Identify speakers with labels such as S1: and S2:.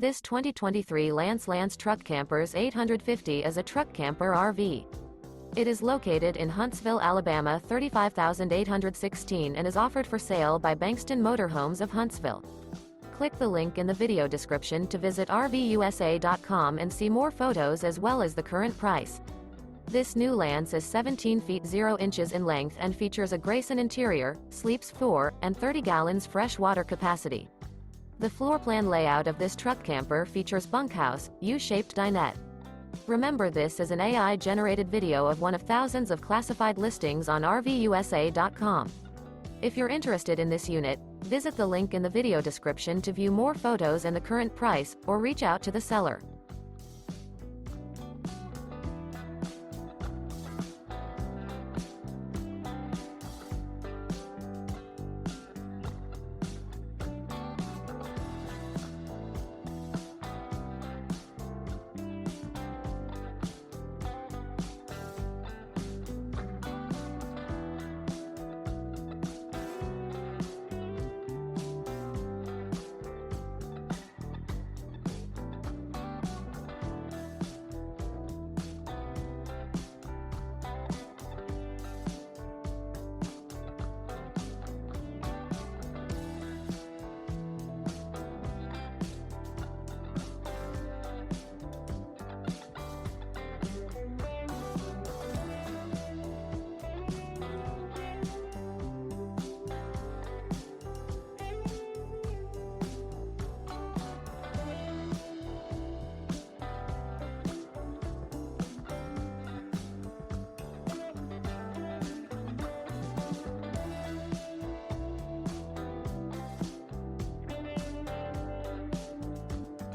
S1: This 2023 Lance Truck Campers 850 is a truck camper RV. It is located in Huntsville, Alabama 35816 and is offered for sale by Bankston Motorhomes of Huntsville. Click the link in the video description to visit RVUSA.com and see more photos as well as the current price. This new Lance is 17 feet 0 inches in length and features a GRAYSON interior, sleeps 4, and 30 gallons fresh water capacity. The floor plan layout of this truck camper features bunkhouse, U-shaped dinette. Remember, this is an AI-generated video of one of thousands of classified listings on RVUSA.com. If you're interested in this unit, visit the link in the video description to view more photos and the current price, or reach out to the seller.